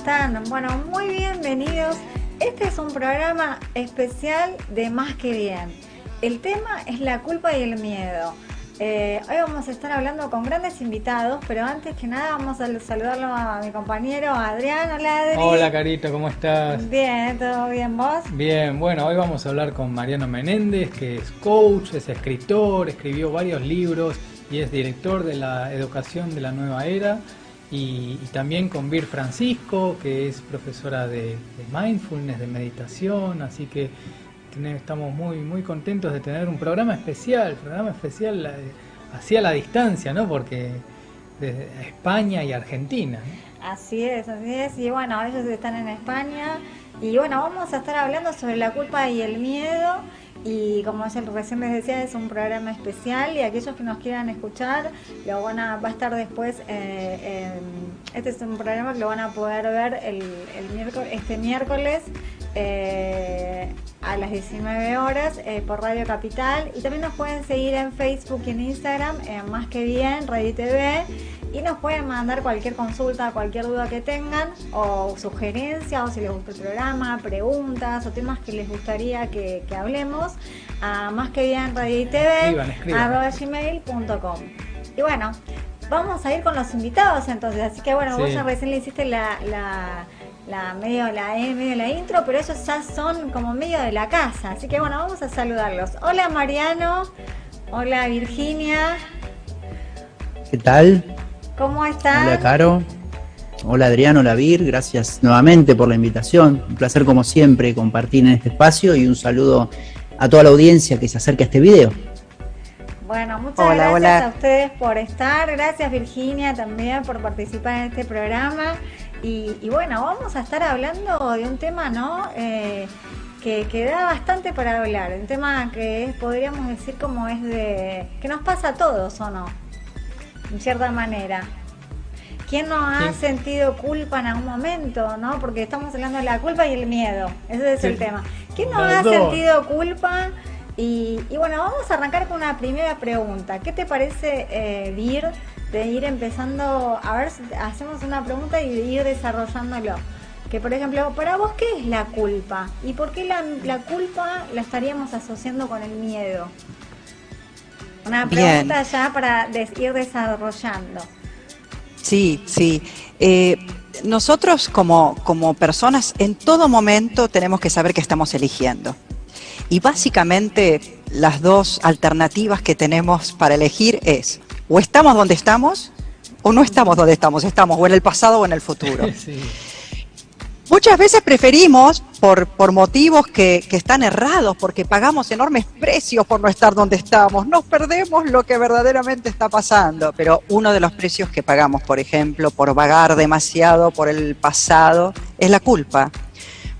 están? Bueno, muy bienvenidos. Este es un programa especial de Más que Bien. El tema es la culpa y el miedo. Hoy vamos a estar hablando con grandes invitados, pero antes que nada vamos a saludarlo a mi compañero Adrián. Hola, Adri. Hola, Carito, ¿cómo estás? Bien, ¿todo bien vos? Bien, bueno, hoy vamos a hablar con Mariano Menéndez, que es coach, es escritor, escribió varios libros y es director de la educación de la nueva era. Y también con Vir Francisco, que es profesora de mindfulness, de meditación, así que estamos muy contentos de tener un programa especial hacia la distancia, ¿no? Porque desde España y Argentina, ¿no? Así es, y bueno, ellos están en España, y bueno, vamos a estar hablando sobre la culpa y el miedo. Y como ya recién les decía, es un programa especial y aquellos que nos quieran escuchar va a estar después. Este es un programa que lo van a poder ver este miércoles a las 19 horas por Radio Capital, y también nos pueden seguir en Facebook y en Instagram en Más que Bien, Radio TV, y nos pueden mandar cualquier consulta, cualquier duda que tengan, o sugerencia, o si les gusta el programa, preguntas o temas que les gustaría que hablemos, a Más que Bien Radio TV @gmail.com. Y bueno, vamos a ir con los invitados entonces, así que bueno, sí. Vos ya recién le hiciste medio la intro, pero ellos ya son como medio de la casa, así que bueno, vamos a saludarlos. Hola Mariano, hola Virginia. ¿Qué tal? ¿Cómo están? Hola Caro, hola Adrián, hola Vir, gracias nuevamente por la invitación, un placer como siempre compartir en este espacio y un saludo a toda la audiencia que se acerca a este video. Bueno, muchas gracias a ustedes por estar, gracias Virginia también por participar en este programa. Y bueno, vamos a estar hablando de un tema, ¿no? Que da bastante para hablar, un tema que podríamos decir como es que nos pasa a todos, ¿o no? En cierta manera. ¿Quién no ha sentido culpa en algún momento, no? Porque estamos hablando de la culpa y el miedo, ese es el tema. ¿Quién no ha sentido culpa? Y bueno, vamos a arrancar con una primera pregunta. ¿Qué te parece, Vir, de ir empezando, a ver si hacemos una pregunta y de ir desarrollándolo? Que por ejemplo, para vos, ¿qué es la culpa? ¿Y por qué la culpa la estaríamos asociando con el miedo? Una pregunta ya para ir desarrollando. Sí. Nosotros como personas en todo momento tenemos que saber que estamos eligiendo. Y básicamente las dos alternativas que tenemos para elegir es: o estamos donde estamos, o no estamos donde estamos o en el pasado o en el futuro. Sí. Muchas veces preferimos, por motivos que están errados, porque pagamos enormes precios por no estar donde estamos, nos perdemos lo que verdaderamente está pasando. Pero uno de los precios que pagamos, por ejemplo, por vagar demasiado por el pasado, es la culpa.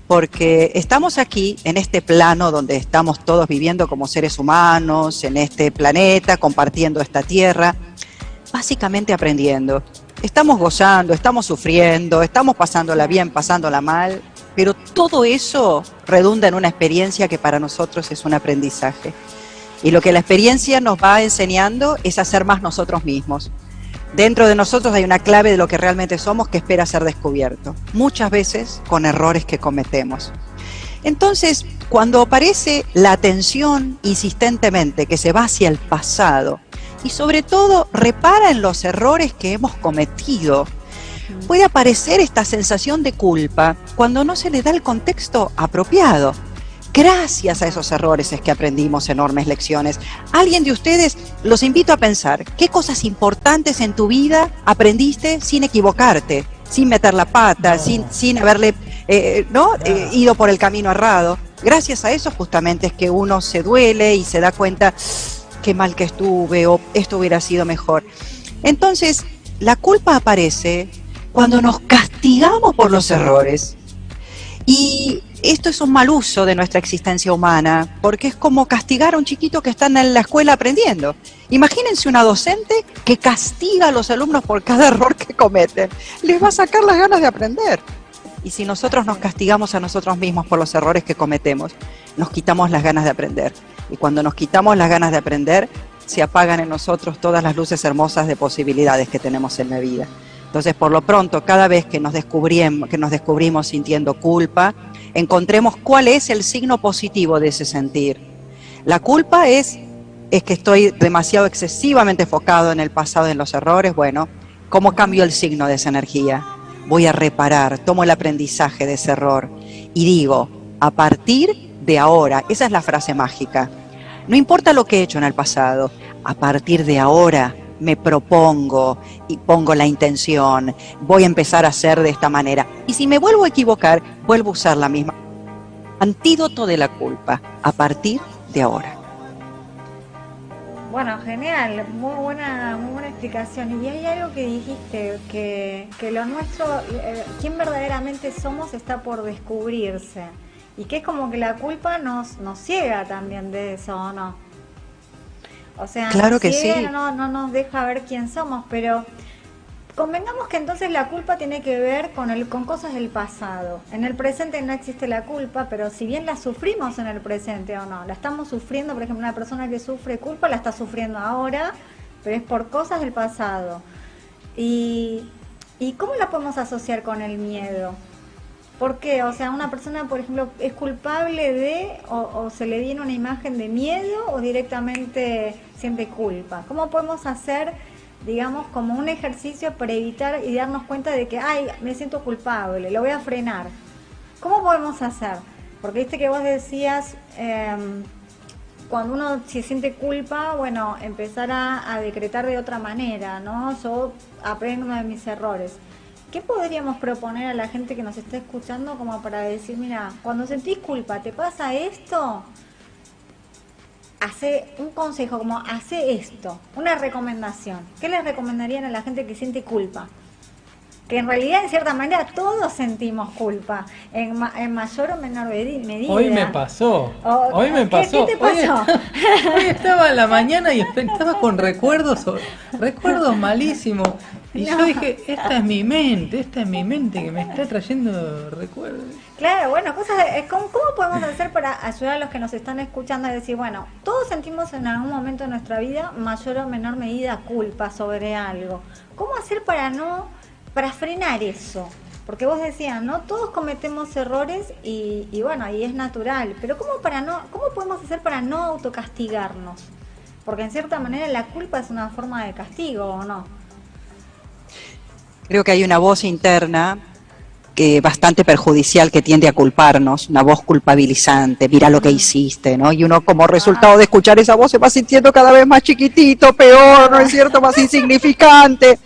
Porque estamos aquí, en este plano donde estamos todos viviendo como seres humanos, en este planeta, compartiendo esta tierra, básicamente aprendiendo. Estamos gozando, estamos sufriendo, estamos pasándola bien, pasándola mal, pero todo eso redunda en una experiencia que para nosotros es un aprendizaje. Y lo que la experiencia nos va enseñando es a ser más nosotros mismos. Dentro de nosotros hay una clave de lo que realmente somos que espera ser descubierto, muchas veces con errores que cometemos. Entonces, cuando aparece la atención insistentemente que se va hacia el pasado y sobre todo repara en los errores que hemos cometido, puede aparecer esta sensación de culpa cuando no se le da el contexto apropiado. Gracias a esos errores es que aprendimos enormes lecciones. Alguien de ustedes, los invito a pensar, ¿qué cosas importantes en tu vida aprendiste sin equivocarte, sin meter la pata, sin haberle ido por el camino errado? Gracias a eso justamente es que uno se duele y se da cuenta, qué mal que estuve, o esto hubiera sido mejor. Entonces, la culpa aparece cuando nos castigamos por los errores. Y esto es un mal uso de nuestra existencia humana, porque es como castigar a un chiquito que está en la escuela aprendiendo. Imagínense una docente que castiga a los alumnos por cada error que cometen. Les va a sacar las ganas de aprender. Y si nosotros nos castigamos a nosotros mismos por los errores que cometemos, nos quitamos las ganas de aprender. Y cuando nos quitamos las ganas de aprender, se apagan en nosotros todas las luces hermosas de posibilidades que tenemos en la vida. Entonces, por lo pronto, cada vez que nos descubrimos sintiendo culpa, encontremos cuál es el signo positivo de ese sentir. La culpa es que estoy demasiado excesivamente enfocado en el pasado, en los errores. Bueno, ¿cómo cambio el signo de esa energía? Voy a reparar, tomo el aprendizaje de ese error y digo, a partir de ahora, esa es la frase mágica, no importa lo que he hecho en el pasado, a partir de ahora me propongo y pongo la intención, voy a empezar a hacer de esta manera. Y si me vuelvo a equivocar, vuelvo a usar la misma. Antídoto de la culpa, a partir de ahora. Bueno, genial, muy buena explicación. Y hay algo que dijiste, que lo nuestro, quién verdaderamente somos está por descubrirse. Y que es como que la culpa nos ciega también de eso, ¿o no? O sea, claro que ciega, sí. No nos deja ver quién somos, pero convengamos que entonces la culpa tiene que ver con cosas del pasado. En el presente no existe la culpa, pero si bien la sufrimos en el presente o no, la estamos sufriendo, por ejemplo, una persona que sufre culpa la está sufriendo ahora, pero es por cosas del pasado. ¿Y cómo la podemos asociar con el miedo? ¿Por qué? O sea, una persona, por ejemplo, es culpable de, o se le viene una imagen de miedo, o directamente siente culpa. ¿Cómo podemos hacer, digamos, como un ejercicio para evitar y darnos cuenta de que, ay, me siento culpable, lo voy a frenar? ¿Cómo podemos hacer? Porque viste que vos decías, cuando uno se siente culpa, bueno, empezar a decretar de otra manera, ¿no? Yo aprendo de mis errores. ¿Qué podríamos proponer a la gente que nos está escuchando como para decir, mira, cuando sentís culpa, ¿te pasa esto? Hace un consejo, como hace esto, una recomendación. ¿Qué les recomendarían a la gente que siente culpa? Que en realidad, en cierta manera, todos sentimos culpa, en mayor o menor medida. Hoy me pasó. ¿Qué te pasó? Hoy estaba en la mañana y estaba con recuerdos malísimos. Y yo dije, esta es mi mente que me está trayendo recuerdos. Claro, bueno, ¿cómo podemos hacer para ayudar a los que nos están escuchando a decir, bueno, todos sentimos en algún momento de nuestra vida, mayor o menor medida, culpa sobre algo? ¿Cómo hacer para frenar eso? Porque vos decías, ¿no? Todos cometemos errores y bueno, y es natural, pero ¿cómo podemos hacer para no autocastigarnos? Porque en cierta manera la culpa es una forma de castigo, ¿o no? Creo que hay una voz interna que bastante perjudicial que tiende a culparnos, una voz culpabilizante, mira lo que hiciste, ¿no? Y uno como resultado de escuchar esa voz se va sintiendo cada vez más chiquitito, peor, ¿no es cierto?, más insignificante.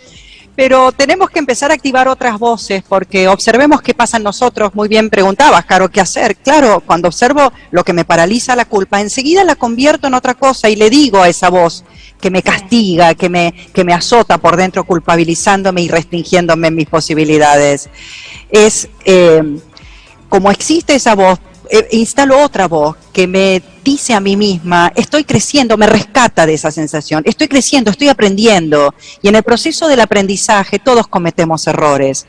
Pero tenemos que empezar a activar otras voces, porque observemos qué pasa en nosotros. Muy bien preguntabas, Caro, ¿qué hacer? Claro, cuando observo lo que me paraliza la culpa, enseguida la convierto en otra cosa y le digo a esa voz que me castiga, que me azota por dentro, culpabilizándome y restringiéndome en mis posibilidades. Como existe esa voz, instalo otra voz que me dice a mí misma, estoy creciendo, me rescata de esa sensación, estoy creciendo, estoy aprendiendo. Y en el proceso del aprendizaje todos cometemos errores.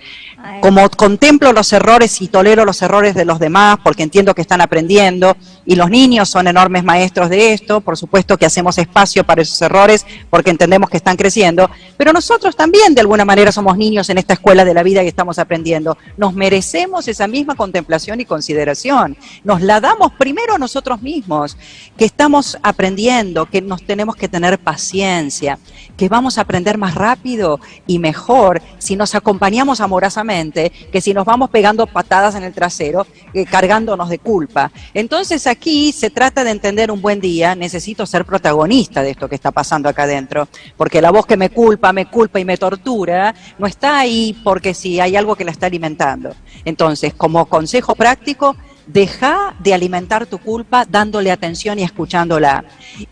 Como contemplo los errores y tolero los errores de los demás porque entiendo que están aprendiendo, y los niños son enormes maestros de esto, por supuesto que hacemos espacio para esos errores porque entendemos que están creciendo, pero nosotros también de alguna manera somos niños en esta escuela de la vida y estamos aprendiendo. Nos merecemos esa misma contemplación y consideración. Nos la damos primero a nosotros mismos, que estamos aprendiendo, que nos tenemos que tener paciencia, que vamos a aprender más rápido y mejor si nos acompañamos amorosamente, que si nos vamos pegando patadas en el trasero, cargándonos de culpa. Entonces aquí se trata de entender un buen día, necesito ser protagonista de esto que está pasando acá adentro, porque la voz que me culpa y me tortura, no está ahí porque si hay algo que la está alimentando. Entonces, como consejo práctico, deja de alimentar tu culpa dándole atención y escuchándola,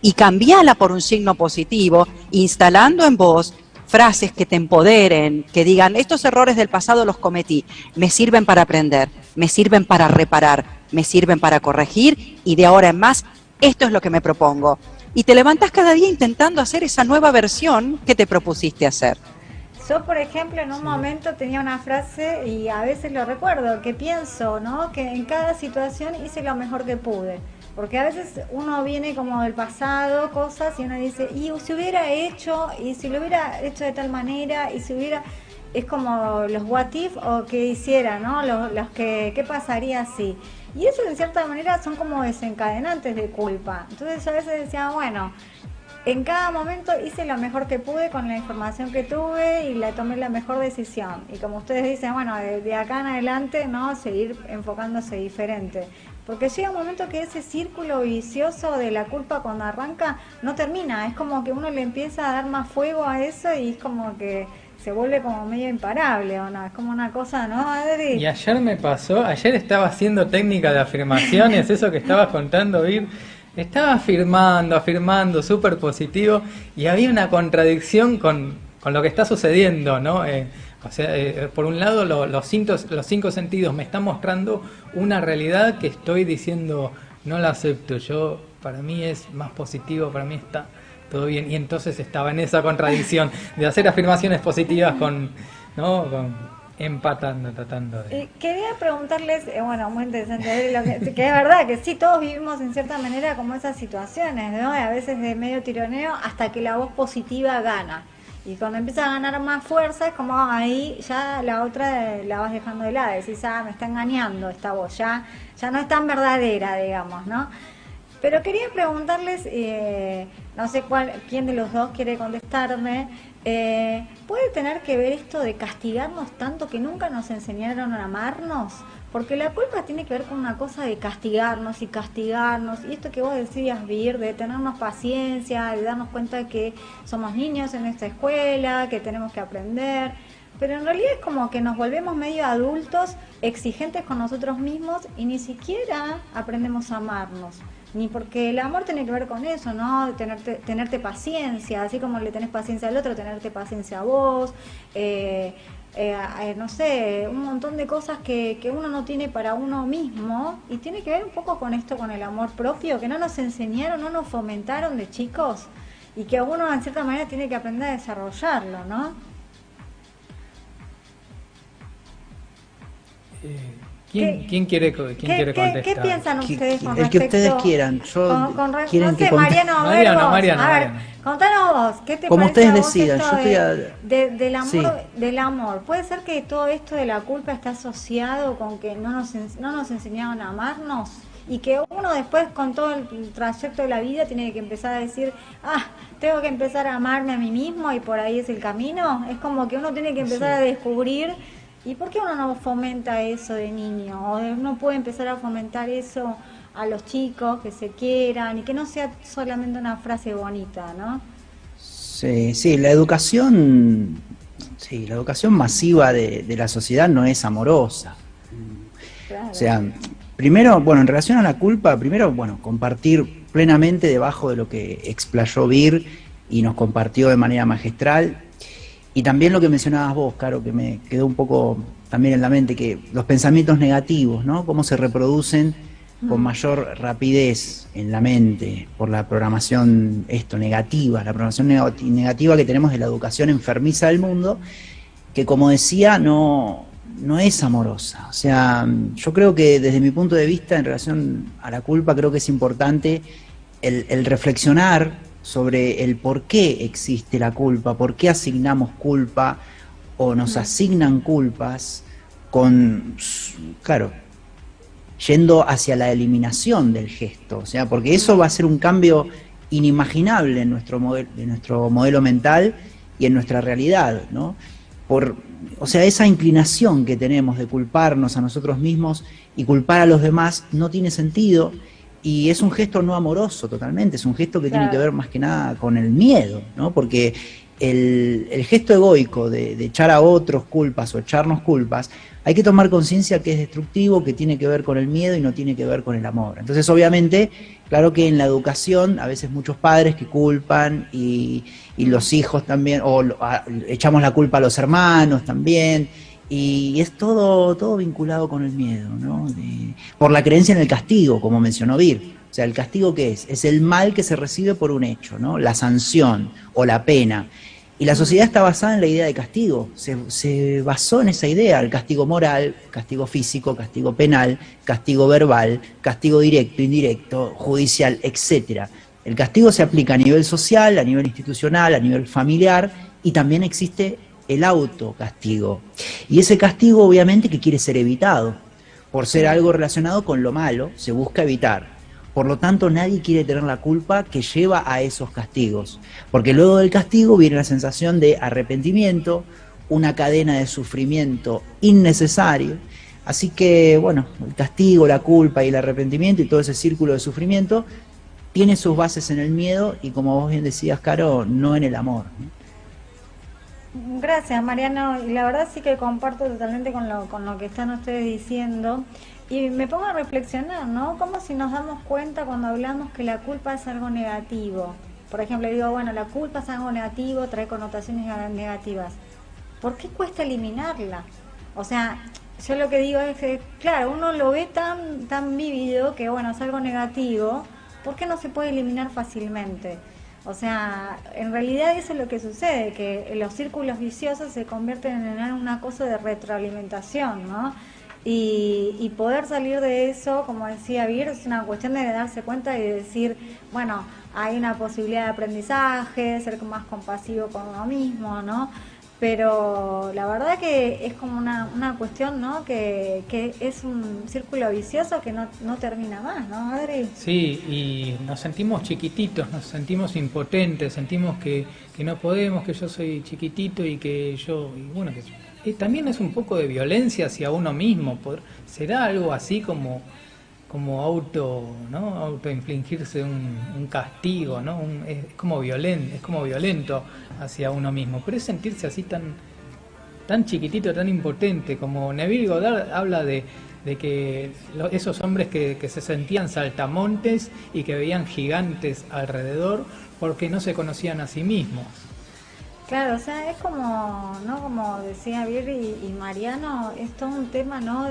y cambiala por un signo positivo, instalando en vos frases que te empoderen, que digan, estos errores del pasado los cometí, me sirven para aprender, me sirven para reparar, me sirven para corregir, y de ahora en más, esto es lo que me propongo. Y te levantas cada día intentando hacer esa nueva versión que te propusiste hacer. Yo, por ejemplo, en un momento tenía una frase, y a veces lo recuerdo, que pienso, ¿no?, que en cada situación hice lo mejor que pude. Porque a veces uno viene como del pasado, cosas, y uno dice, y si hubiera hecho, y si lo hubiera hecho de tal manera, y si hubiera... es como los what if o qué hiciera, ¿no? Los que, ¿qué pasaría si? Y eso de cierta manera son como desencadenantes de culpa. Entonces yo a veces decía, bueno, en cada momento hice lo mejor que pude con la información que tuve y la tomé la mejor decisión. Y como ustedes dicen, bueno, de acá en adelante, ¿no? Seguir enfocándose diferente. Porque llega un momento que ese círculo vicioso de la culpa cuando arranca no termina. Es como que uno le empieza a dar más fuego a eso y es como que se vuelve como medio imparable, ¿o no? Es como una cosa, ¿no, Adri? Y ayer me pasó, ayer estaba haciendo técnica de afirmaciones, eso que estabas contando, Vir. Estaba afirmando, súper positivo, y había una contradicción con lo que está sucediendo, ¿no? Por un lado, los cinco sentidos me están mostrando una realidad que estoy diciendo, no la acepto, para mí es más positivo, para mí está todo bien, y entonces estaba en esa contradicción de hacer afirmaciones positivas empatando, tratando de... Quería preguntarles, bueno, muy interesante, que es verdad que sí, todos vivimos en cierta manera como esas situaciones, ¿no? A veces de medio tironeo hasta que la voz positiva gana. Y cuando empieza a ganar más fuerza, es como ahí ya la otra la vas dejando de lado, decís, me está engañando esta voz, ya no es tan verdadera, digamos, ¿no? Pero quería preguntarles, no sé quién de los dos quiere contestarme, ¿puede tener que ver esto de castigarnos tanto que nunca nos enseñaron a amarnos? Porque la culpa tiene que ver con una cosa de castigarnos, y esto que vos decías, Vir, de tenernos paciencia, de darnos cuenta de que somos niños en esta escuela, que tenemos que aprender, pero en realidad es como que nos volvemos medio adultos, exigentes con nosotros mismos y ni siquiera aprendemos a amarnos. Ni porque el amor tiene que ver con eso, ¿no? Tenerte paciencia, así como le tenés paciencia al otro, tenerte paciencia a vos, no sé, un montón de cosas que uno no tiene para uno mismo, y tiene que ver un poco con esto, con el amor propio, que no nos enseñaron, no nos fomentaron de chicos, y que uno en cierta manera tiene que aprender a desarrollarlo, ¿no? ¿Quién quiere contestar? ¿Qué piensan ustedes con el respecto? que ustedes quieran. Quieren no que sé, Mariano, Mariano. A ver, contanos vos, ¿qué te como parece ustedes a vos decidan. esto del amor, Sí. del amor? ¿Puede ser que todo esto de la culpa está asociado con que no nos enseñaron a amarnos? Y que uno después, con todo el trayecto de la vida, tiene que empezar a decir, tengo que empezar a amarme a mí mismo, y por ahí es el camino. Es como que uno tiene que empezar a descubrir. ¿Y por qué uno no fomenta eso de niño? ¿O uno puede empezar a fomentar eso a los chicos, que se quieran, y que no sea solamente una frase bonita, ¿no? Sí, la educación masiva de la sociedad no es amorosa. Claro. O sea, primero, en relación a la culpa, compartir plenamente debajo de lo que explayó Vir y nos compartió de manera magistral. Y también lo que mencionabas vos, Caro, que me quedó un poco también en la mente, que los pensamientos negativos, ¿no? Cómo se reproducen con mayor rapidez en la mente por la programación negativa, la programación negativa que tenemos de la educación enfermiza del mundo, que como decía, no es amorosa. O sea, yo creo que desde mi punto de vista en relación a la culpa, creo que es importante el reflexionar sobre el por qué existe la culpa, por qué asignamos culpa o nos asignan culpas yendo hacia la eliminación del gesto. O sea, porque eso va a ser un cambio inimaginable en nuestro modelo mental y en nuestra realidad, ¿no? Esa inclinación que tenemos de culparnos a nosotros mismos y culpar a los demás no tiene sentido. Y es un gesto no amoroso totalmente, es un gesto que tiene que ver más que nada con el miedo, ¿no? Porque el gesto egoico de echar a otros culpas o echarnos culpas, hay que tomar conciencia que es destructivo, que tiene que ver con el miedo y no tiene que ver con el amor. Entonces, obviamente, claro que en la educación, a veces muchos padres que culpan y los hijos también, echamos la culpa a los hermanos también. Y es todo vinculado con el miedo, ¿no? Por la creencia en el castigo, como mencionó Vir. O sea, ¿el castigo qué es? Es el mal que se recibe por un hecho, ¿no? La sanción o la pena. Y la sociedad está basada en la idea de castigo. Se basó en esa idea: el castigo moral, castigo físico, castigo penal, castigo verbal, castigo directo, indirecto, judicial, etcétera. El castigo se aplica a nivel social, a nivel institucional, a nivel familiar, y también existe el autocastigo. Y ese castigo obviamente que quiere ser evitado. Por ser algo relacionado con lo malo, se busca evitar. Por lo tanto, nadie quiere tener la culpa que lleva a esos castigos. Porque luego del castigo viene la sensación de arrepentimiento, una cadena de sufrimiento innecesario. Así que, bueno, el castigo, la culpa y el arrepentimiento y todo ese círculo de sufrimiento tiene sus bases en el miedo y, como vos bien decías, Caro, no en el amor, ¿no? Gracias, Mariano. Y la verdad sí que comparto totalmente con lo que están ustedes diciendo. Y me pongo a reflexionar, ¿no? Como si nos damos cuenta cuando hablamos que la culpa es algo negativo. Por ejemplo, digo, bueno, la culpa es algo negativo, trae connotaciones negativas. ¿Por qué cuesta eliminarla? O sea, yo lo que digo es que, claro, uno lo ve tan vívido que, bueno, es algo negativo. ¿Por qué no se puede eliminar fácilmente? O sea, en realidad eso es lo que sucede, que los círculos viciosos se convierten en una cosa de retroalimentación, ¿no? Y poder salir de eso, como decía Vir, es una cuestión de darse cuenta y de decir, bueno, hay una posibilidad de aprendizaje, ser más compasivo con uno mismo, ¿no? Pero la verdad que es como una cuestión, ¿no? Que es un círculo vicioso que no termina más, ¿no, Adri? Sí, y nos sentimos chiquititos, nos sentimos impotentes, sentimos que no podemos, que yo soy chiquitito y que yo, y bueno, que también es un poco de violencia hacia uno mismo. ¿Será algo así como ¿no? Autoinfligirse un castigo, ¿no? Es como violento hacia uno mismo, pero es sentirse así tan chiquitito, tan impotente, como Neville Goddard habla de que esos hombres que se sentían saltamontes y que veían gigantes alrededor porque no se conocían a sí mismos. Claro, o sea, es como, ¿no? Como decía Vir y Mariano, es todo un tema, ¿no?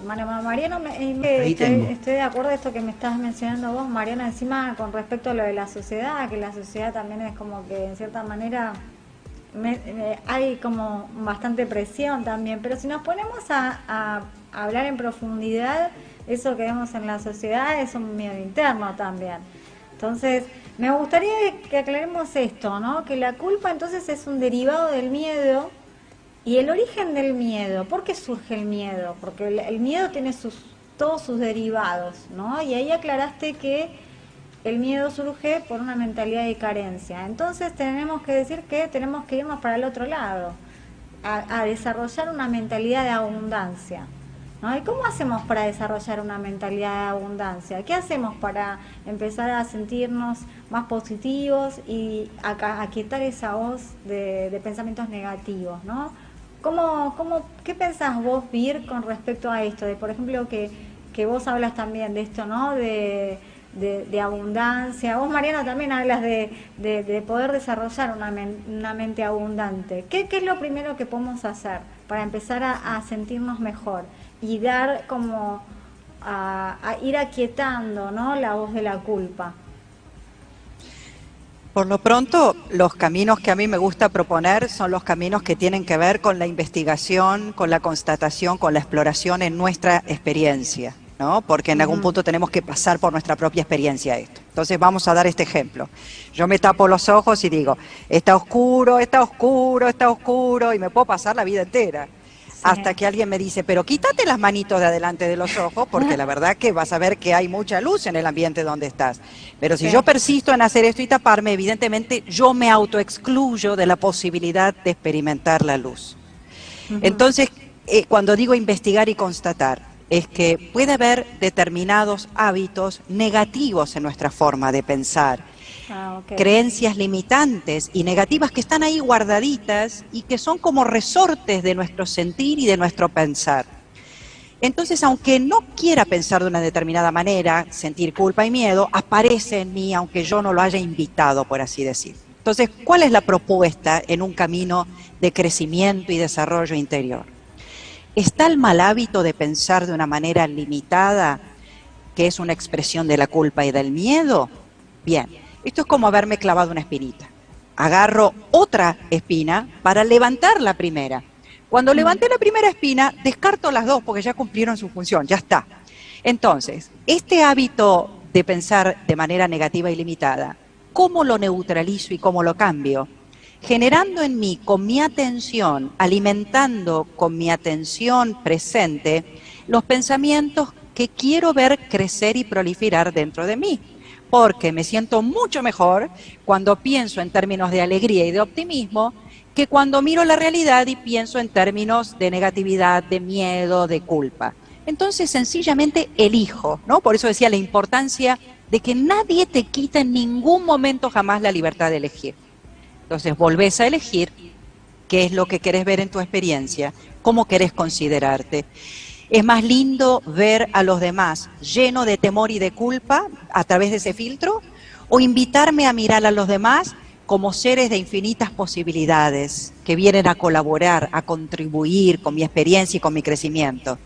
Mariano, estoy de acuerdo con esto que me estás mencionando vos, Mariano, encima con respecto a lo de la sociedad, que la sociedad también es como que en cierta manera hay como bastante presión también, pero si nos ponemos a hablar en profundidad, eso que vemos en la sociedad es un miedo interno también. Entonces, me gustaría que aclaremos esto, ¿no? Que la culpa entonces es un derivado del miedo y el origen del miedo. ¿Por qué surge el miedo? Porque el miedo tiene todos sus derivados, ¿no? Y ahí aclaraste que el miedo surge por una mentalidad de carencia. Entonces tenemos que decir que tenemos que irnos para el otro lado, a desarrollar una mentalidad de abundancia, ¿no? ¿Y cómo hacemos para desarrollar una mentalidad de abundancia? ¿Qué hacemos para empezar a sentirnos más positivos y aquietar esa voz de pensamientos negativos, ¿no? ¿Qué pensás vos, Vir, con respecto a esto? De, por ejemplo, que vos hablas también de esto, ¿no? De abundancia. Vos, Mariano, también hablas de poder desarrollar una mente abundante. ¿Qué es lo primero que podemos hacer para empezar a sentirnos mejor y dar como a ir aquietando, ¿no? La voz de la culpa? Por lo pronto, los caminos que a mí me gusta proponer son los caminos que tienen que ver con la investigación, con la constatación, con la exploración en nuestra experiencia, ¿no? Porque en algún punto tenemos que pasar por nuestra propia experiencia esto. Entonces vamos a dar este ejemplo. Yo me tapo los ojos y digo, está oscuro, está oscuro, está oscuro, y me puedo pasar la vida entera. Sí. Hasta que alguien me dice, pero quítate las manitos de adelante de los ojos, porque la verdad que vas a ver que hay mucha luz en el ambiente donde estás. Pero si yo persisto en hacer esto y taparme, evidentemente yo me autoexcluyo de la posibilidad de experimentar la luz. Entonces, cuando digo investigar y constatar, es que puede haber determinados hábitos negativos en nuestra forma de pensar, creencias limitantes y negativas que están ahí guardaditas y que son como resortes de nuestro sentir y de nuestro pensar. Entonces, aunque no quiera pensar de una determinada manera, sentir culpa y miedo, aparece en mí, aunque yo no lo haya invitado, por así decir. Entonces, ¿cuál es la propuesta en un camino de crecimiento y desarrollo interior? ¿Está el mal hábito de pensar de una manera limitada, que es una expresión de la culpa y del miedo? Bien, esto es como haberme clavado una espinita. Agarro otra espina para levantar la primera. Cuando levanté la primera espina, descarto las dos porque ya cumplieron su función, ya está. Entonces, este hábito de pensar de manera negativa y limitada, ¿cómo lo neutralizo y cómo lo cambio? generando en mí, con mi atención, alimentando con mi atención presente, los pensamientos que quiero ver crecer y proliferar dentro de mí. Porque me siento mucho mejor cuando pienso en términos de alegría y de optimismo que cuando miro la realidad y pienso en términos de negatividad, de miedo, de culpa. Entonces, sencillamente elijo, ¿no? Por eso decía la importancia de que nadie te quita en ningún momento jamás la libertad de elegir. Entonces, volvés a elegir qué es lo que querés ver en tu experiencia, cómo querés considerarte. Es más lindo ver a los demás lleno de temor y de culpa a través de ese filtro, o invitarme a mirar a los demás como seres de infinitas posibilidades que vienen a colaborar, a contribuir con mi experiencia y con mi crecimiento.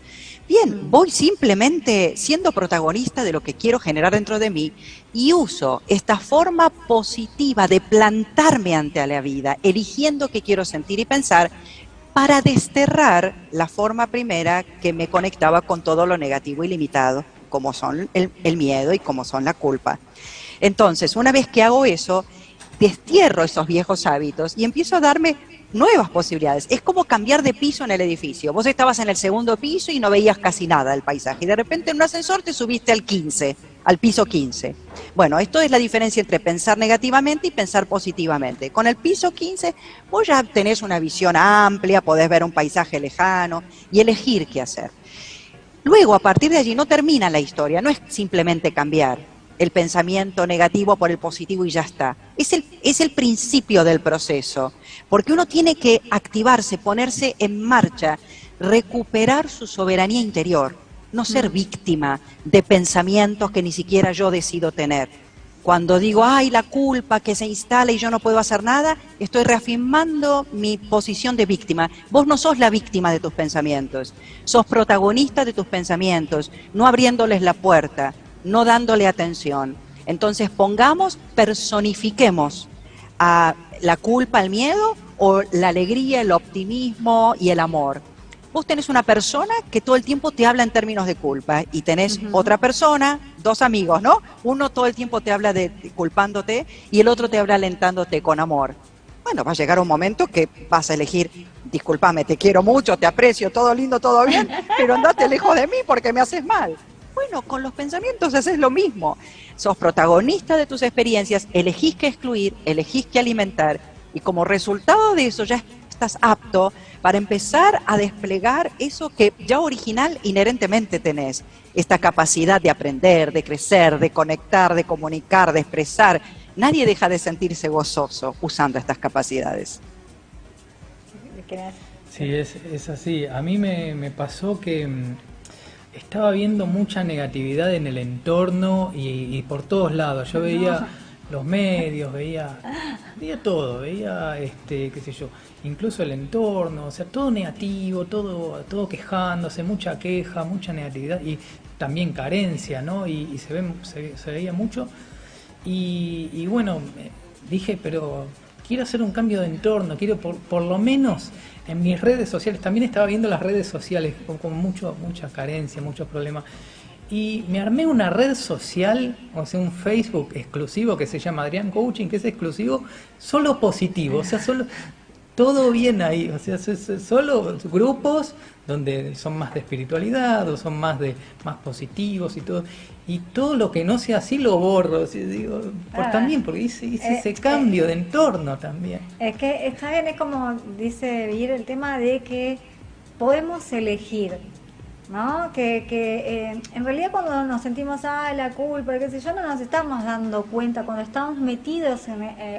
Bien, voy simplemente siendo protagonista de lo que quiero generar dentro de mí y uso esta forma positiva de plantarme ante la vida, eligiendo qué quiero sentir y pensar, para desterrar la forma primera que me conectaba con todo lo negativo y limitado, como son el miedo y como son la culpa. Entonces, una vez que hago eso, destierro esos viejos hábitos y empiezo a darme nuevas posibilidades. Es como cambiar de piso en el edificio. Vos estabas en el segundo piso y no veías casi nada del paisaje. Y de repente en un ascensor te subiste al piso 15. Bueno, esto es la diferencia entre pensar negativamente y pensar positivamente. Con el piso 15 vos ya tenés una visión amplia, podés ver un paisaje lejano y elegir qué hacer. Luego, a partir de allí, no termina la historia, no es simplemente cambiar el pensamiento negativo por el positivo y ya está. Es el principio del proceso, porque uno tiene que activarse, ponerse en marcha, recuperar su soberanía interior, no ser víctima de pensamientos que ni siquiera yo decido tener. Cuando digo, ay, la culpa que se instala y yo no puedo hacer nada, estoy reafirmando mi posición de víctima. Vos no sos la víctima de tus pensamientos, sos protagonista de tus pensamientos, no abriéndoles la puerta, no dándole atención. Entonces personifiquemos a la culpa, el miedo, o la alegría, el optimismo y el amor. Vos tenés una persona que todo el tiempo te habla en términos de culpa y tenés otra persona, dos amigos, ¿no? Uno todo el tiempo te habla de culpándote y el otro te habla alentándote con amor. Bueno, va a llegar un momento que vas a elegir, discúlpame, te quiero mucho, te aprecio, todo lindo, todo bien, pero andate lejos de mí porque me haces mal. Bueno, con los pensamientos haces lo mismo. Sos protagonista de tus experiencias, elegís qué excluir, elegís qué alimentar, y como resultado de eso ya estás apto para empezar a desplegar eso que ya original inherentemente tenés. Esta capacidad de aprender, de crecer, de conectar, de comunicar, de expresar. Nadie deja de sentirse gozoso usando estas capacidades. Sí, es así. A mí me pasó que estaba viendo mucha negatividad en el entorno y por todos lados. Yo veía los medios, veía todo, veía, qué sé yo, incluso el entorno, o sea, todo negativo, todo quejándose, mucha queja, mucha negatividad y también carencia, ¿no? Y se veía mucho. Y bueno, dije, pero quiero hacer un cambio de entorno, quiero por lo menos en mis redes sociales, también estaba viendo las redes sociales con mucha carencia, muchos problemas, y me armé una red social, o sea, un Facebook exclusivo que se llama Adrián Coaching, que es exclusivo, solo positivo, o sea, solo todo bien ahí, o sea, solo grupos donde son más de espiritualidad o son más positivos y todo lo que no sea así lo borro, así, digo, también porque hice ese cambio de entorno también. Es que está bien, es como dice Vir, el tema de que podemos elegir, ¿no? Que en realidad cuando nos sentimos la culpa, qué sé yo, no nos estamos dando cuenta, cuando estamos metidos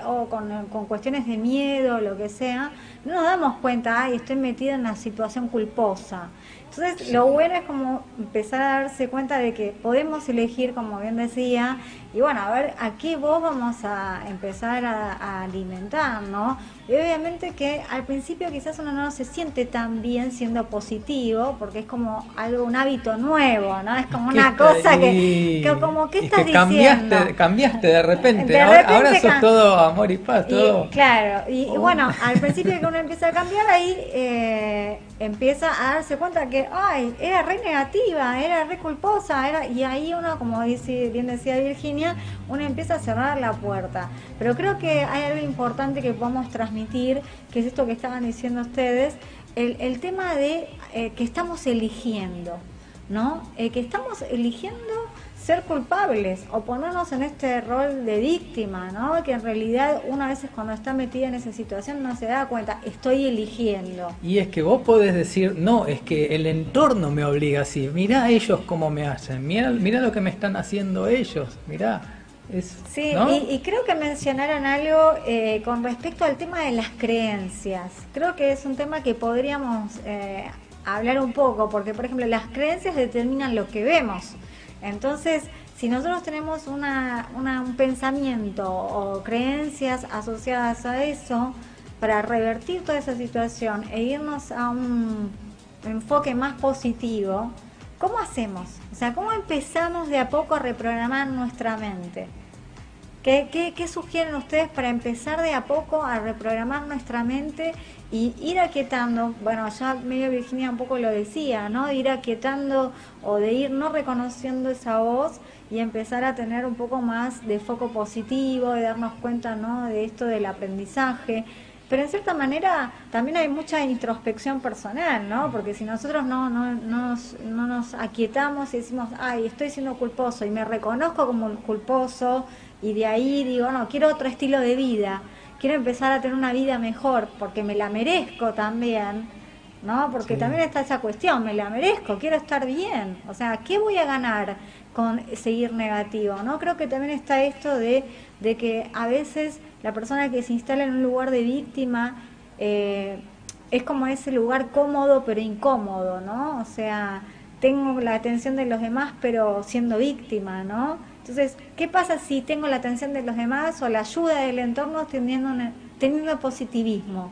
o con cuestiones de miedo, lo que sea, no nos damos cuenta, estoy metida en una situación culposa. Entonces, lo bueno es como empezar a darse cuenta de que podemos elegir, como bien decía, y bueno, a ver a qué voz vamos a empezar a alimentar, ¿no? Y obviamente que al principio quizás uno no se siente tan bien siendo positivo, porque es como un hábito nuevo, ¿no? Es como una cosa que como, ¿qué estás diciendo? Cambiaste de repente, ahora sos todo amor y paz, todo. Claro, y bueno, al principio que uno empieza a cambiar ahí, empieza a darse cuenta que, ay, era re negativa, era re culposa, y ahí uno, como bien decía Virginia, uno empieza a cerrar la puerta. Pero creo que hay algo importante que podemos transmitir, que es esto que estaban diciendo ustedes, el tema de que estamos eligiendo, ¿no? Que estamos eligiendo ser culpables o ponernos en este rol de víctima, ¿no? Que en realidad una veces cuando está metida en esa situación no se da cuenta, estoy eligiendo. Y es que vos podés decir, no, es que el entorno me obliga así, mirá ellos cómo me hacen, mirá lo que me están haciendo ellos, mirá. Sí, ¿no? y creo que mencionaron algo con respecto al tema de las creencias. Creo que es un tema que podríamos hablar un poco, porque por ejemplo las creencias determinan lo que vemos. Entonces, si nosotros tenemos un pensamiento o creencias asociadas a eso, para revertir toda esa situación e irnos a un enfoque más positivo, ¿cómo hacemos? O sea, ¿cómo empezamos de a poco a reprogramar nuestra mente? ¿Qué sugieren ustedes para empezar de a poco a reprogramar nuestra mente y ir aquietando? Bueno, ya medio Virginia un poco lo decía, ¿no? De ir aquietando o de ir no reconociendo esa voz y empezar a tener un poco más de foco positivo, de darnos cuenta, ¿no? De esto del aprendizaje. Pero en cierta manera también hay mucha introspección personal, ¿no? Porque si nosotros no nos aquietamos y decimos, ay, estoy siendo culposo y me reconozco como culposo, y de ahí digo, no, quiero otro estilo de vida, quiero empezar a tener una vida mejor porque me la merezco también, ¿no? Porque también está esa cuestión, me la merezco, quiero estar bien, o sea, ¿qué voy a ganar con seguir negativo, ¿no? Creo que también está esto de que a veces la persona que se instala en un lugar de víctima es como ese lugar cómodo pero incómodo, ¿no? O sea, tengo la atención de los demás pero siendo víctima, ¿no? Entonces, ¿qué pasa si tengo la atención de los demás o la ayuda del entorno teniendo positivismo?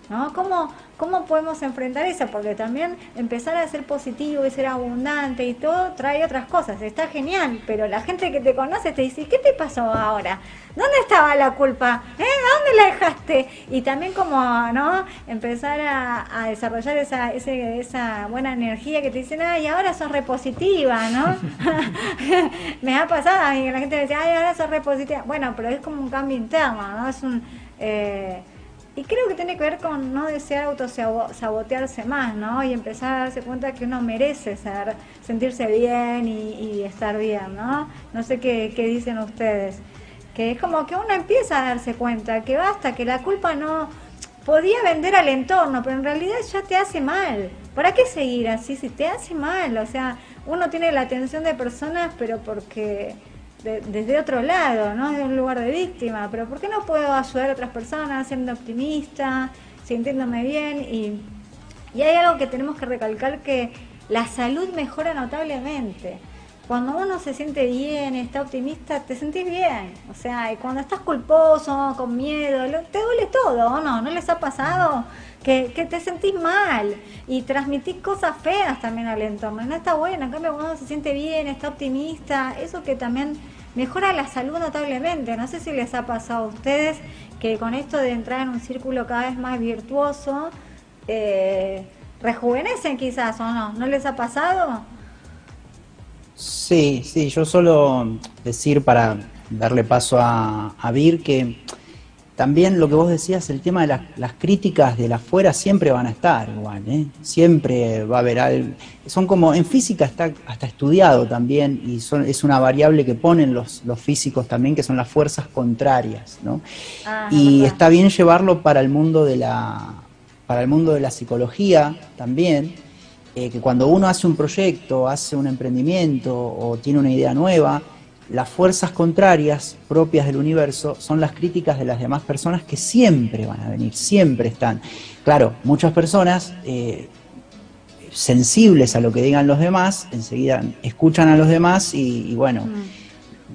¿No? ¿Cómo podemos enfrentar eso? Porque también empezar a ser positivo y ser abundante y todo trae otras cosas. Está genial, pero la gente que te conoce te dice, ¿qué te pasó ahora? ¿Dónde estaba la culpa? ¿Dónde la dejaste? Y también como, ¿no? Empezar a desarrollar esa buena energía que te dicen, ay, ahora sos repositiva, ¿no? Me ha pasado a mí que la gente me dice, ay, ahora sos repositiva. Bueno, pero es como un cambio interno, ¿no? Es un... Y creo que tiene que ver con no desear autosabotearse más, ¿no? Y empezar a darse cuenta que uno merece sentirse bien y estar bien, ¿no? No sé qué dicen ustedes. Que es como que uno empieza a darse cuenta que basta, que la culpa no podía vender al entorno, pero en realidad ya te hace mal. ¿Para qué seguir así si te hace mal? O sea, uno tiene la atención de personas, pero porque... desde otro lado, ¿no? Desde un lugar de víctima, pero ¿por qué no puedo ayudar a otras personas siendo optimista, sintiéndome bien? Y hay algo que tenemos que recalcar, que la salud mejora notablemente. Cuando uno se siente bien, está optimista, te sentís bien. O sea, y cuando estás culposo, con miedo, te duele todo, ¿o no? ¿No les ha pasado? Que te sentís mal y transmitís cosas feas también al entorno. No está bueno. En cambio, cuando uno se siente bien, está optimista, eso que también mejora la salud notablemente. No sé si les ha pasado a ustedes que con esto de entrar en un círculo cada vez más virtuoso, rejuvenecen quizás, ¿o no? ¿No les ha pasado? Sí, yo solo decir para darle paso a Vir que también lo que vos decías, el tema de las críticas de la afuera siempre van a estar igual, ¿eh? Siempre va a haber algo. Son como, en física está hasta estudiado también, y es una variable que ponen los físicos también, que son las fuerzas contrarias, ¿no? Y está bien llevarlo para el mundo de la psicología también, que cuando uno hace un proyecto, hace un emprendimiento o tiene una idea nueva, las fuerzas contrarias propias del universo son las críticas de las demás personas, que siempre van a venir, siempre están. Claro, muchas personas sensibles a lo que digan los demás, enseguida escuchan a los demás y bueno,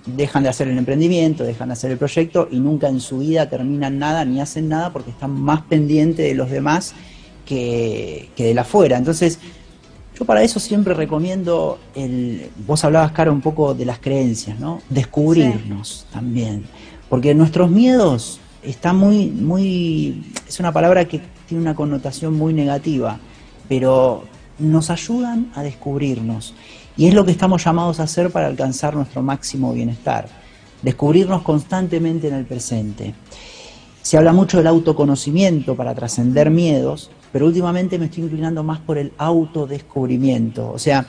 dejan de hacer el emprendimiento, dejan de hacer el proyecto y nunca en su vida terminan nada ni hacen nada, porque están más pendientes de los demás que de la afuera. Entonces, yo para eso siempre recomiendo, vos hablabas, Cara, un poco de las creencias, ¿no? Descubrirnos también. Porque nuestros miedos están es una palabra que tiene una connotación muy negativa, pero nos ayudan a descubrirnos. Y es lo que estamos llamados a hacer para alcanzar nuestro máximo bienestar. Descubrirnos constantemente en el presente. Se habla mucho del autoconocimiento para trascender miedos, pero últimamente me estoy inclinando más por el autodescubrimiento. O sea,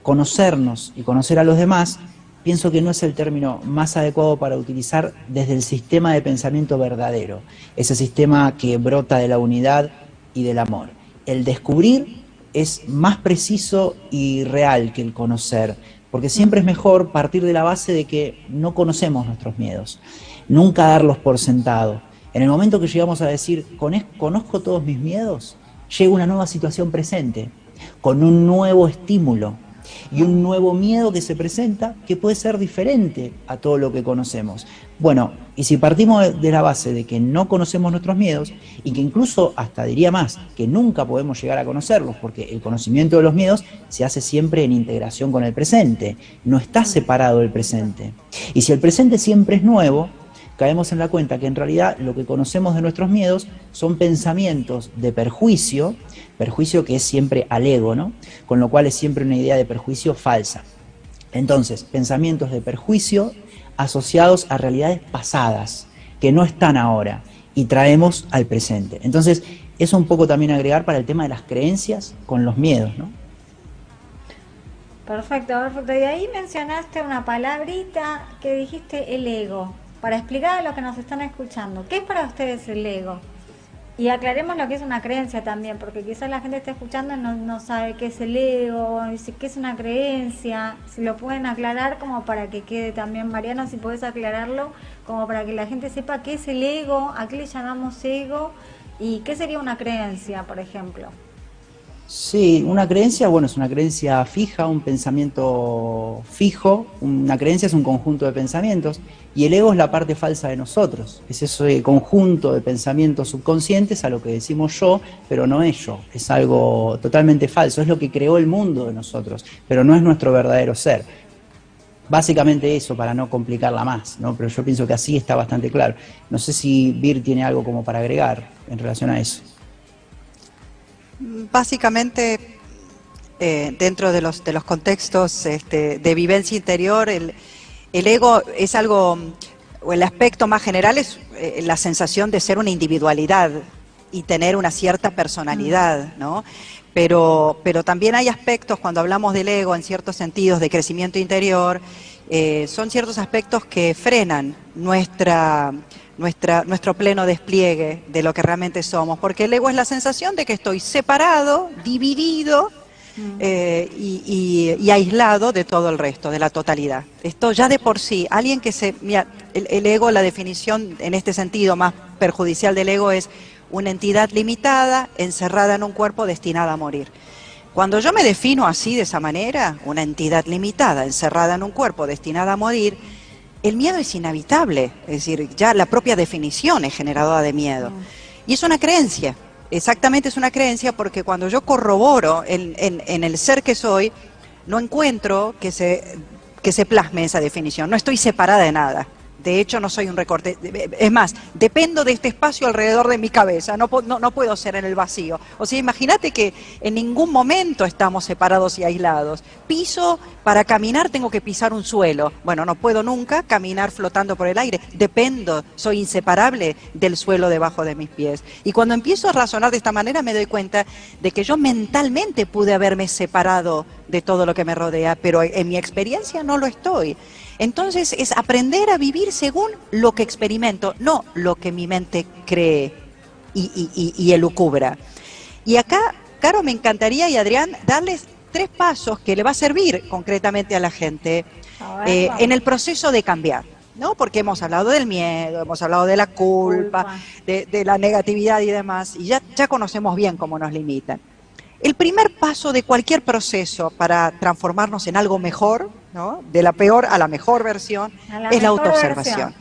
conocernos y conocer a los demás, pienso que no es el término más adecuado para utilizar desde el sistema de pensamiento verdadero, ese sistema que brota de la unidad y del amor. El descubrir es más preciso y real que el conocer, porque siempre es mejor partir de la base de que no conocemos nuestros miedos, nunca darlos por sentado. En el momento que llegamos a decir, conozco todos mis miedos, llega una nueva situación presente, con un nuevo estímulo y un nuevo miedo que se presenta que puede ser diferente a todo lo que conocemos. Bueno, y si partimos de la base de que no conocemos nuestros miedos y que incluso, hasta diría más, que nunca podemos llegar a conocerlos, porque el conocimiento de los miedos se hace siempre en integración con el presente, no está separado del presente. Y si el presente siempre es nuevo, caemos en la cuenta que en realidad lo que conocemos de nuestros miedos son pensamientos de perjuicio que es siempre al ego, ¿no? Con lo cual es siempre una idea de perjuicio falsa. Entonces, pensamientos de perjuicio asociados a realidades pasadas, que no están ahora, y traemos al presente. Entonces, eso un poco también agregar para el tema de las creencias con los miedos, ¿no? Perfecto, perfecto. Y ahí mencionaste una palabrita que dijiste, el ego. Para explicar a los que nos están escuchando, ¿qué es para ustedes el ego? Y aclaremos lo que es una creencia también, porque quizás la gente está escuchando y no sabe qué es el ego, dice qué es una creencia. Si lo pueden aclarar como para que quede también, Mariano, si podés aclararlo, como para que la gente sepa qué es el ego, a qué le llamamos ego y qué sería una creencia, por ejemplo. Sí, una creencia, bueno, es una creencia fija, un pensamiento fijo. Una creencia es un conjunto de pensamientos y el ego es la parte falsa de nosotros. Es ese conjunto de pensamientos subconscientes a lo que decimos yo, pero no es yo. Es algo totalmente falso, es lo que creó el mundo de nosotros, pero no es nuestro verdadero ser. Básicamente eso, para no complicarla más, ¿no? Pero yo pienso que así está bastante claro. No sé si Vir tiene algo como para agregar en relación a eso. Básicamente, dentro de los contextos de vivencia interior, el ego es algo, o el aspecto más general es la sensación de ser una individualidad y tener una cierta personalidad, ¿no? Pero también hay aspectos, cuando hablamos del ego, en ciertos sentidos de crecimiento interior, son ciertos aspectos que frenan nuestro pleno despliegue de lo que realmente somos, porque el ego es la sensación de que estoy separado, dividido y aislado de todo el resto, de la totalidad. Esto ya de por sí, alguien que mira, el ego, la definición en este sentido más perjudicial del ego es una entidad limitada, encerrada en un cuerpo destinada a morir. Cuando yo me defino así, de esa manera, una entidad limitada, encerrada en un cuerpo destinada a morir, el miedo es inhabitable, es decir, ya la propia definición es generadora de miedo. Y es una creencia, exactamente es una creencia, porque cuando yo corroboro en el ser que soy, no encuentro que se plasme esa definición, no estoy separada de nada. De hecho, no soy un recorte. Es más, dependo de este espacio alrededor de mi cabeza. No puedo ser en el vacío. O sea, imagínate que en ningún momento estamos separados y aislados. Para caminar tengo que pisar un suelo. Bueno, no puedo nunca caminar flotando por el aire. Dependo, soy inseparable del suelo debajo de mis pies. Y cuando empiezo a razonar de esta manera me doy cuenta de que yo mentalmente pude haberme separado de todo lo que me rodea, pero en mi experiencia no lo estoy. Entonces es aprender a vivir según lo que experimento, no lo que mi mente cree y elucubra. Y acá, Caro, me encantaría, y Adrián, darles 3 pasos que le va a servir concretamente a la gente en el proceso de cambiar, ¿no? Porque hemos hablado del miedo, hemos hablado de la culpa. De la negatividad y demás, y ya conocemos bien cómo nos limitan. El primer paso de cualquier proceso para transformarnos en algo mejor, ¿no? De la peor a la mejor versión, es la autoobservación.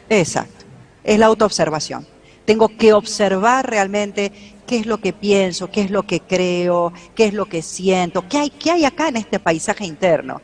Exacto, es la autoobservación. Tengo que observar realmente qué es lo que pienso, qué es lo que creo, qué es lo que siento, qué hay acá en este paisaje interno.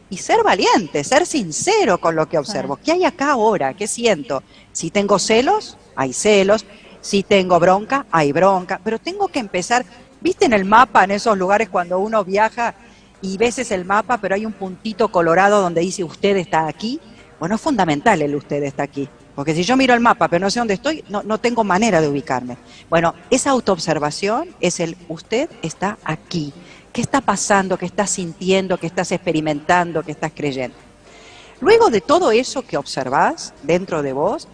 Y ser valiente, ser sincero con lo que observo. ¿Qué hay acá ahora? ¿Qué siento? Si tengo celos, hay celos. Si tengo bronca, hay bronca. Pero tengo que empezar ¿Viste en el mapa, en esos lugares cuando uno viaja y ves el mapa, pero hay un puntito colorado donde dice usted está aquí? Bueno, es fundamental el usted está aquí. Porque si yo miro el mapa pero no sé dónde estoy, no tengo manera de ubicarme. Bueno, esa autoobservación es el usted está aquí. ¿Qué está pasando? ¿Qué estás sintiendo? ¿Qué estás experimentando? ¿Qué estás creyendo? Luego de todo eso que observás dentro de vos,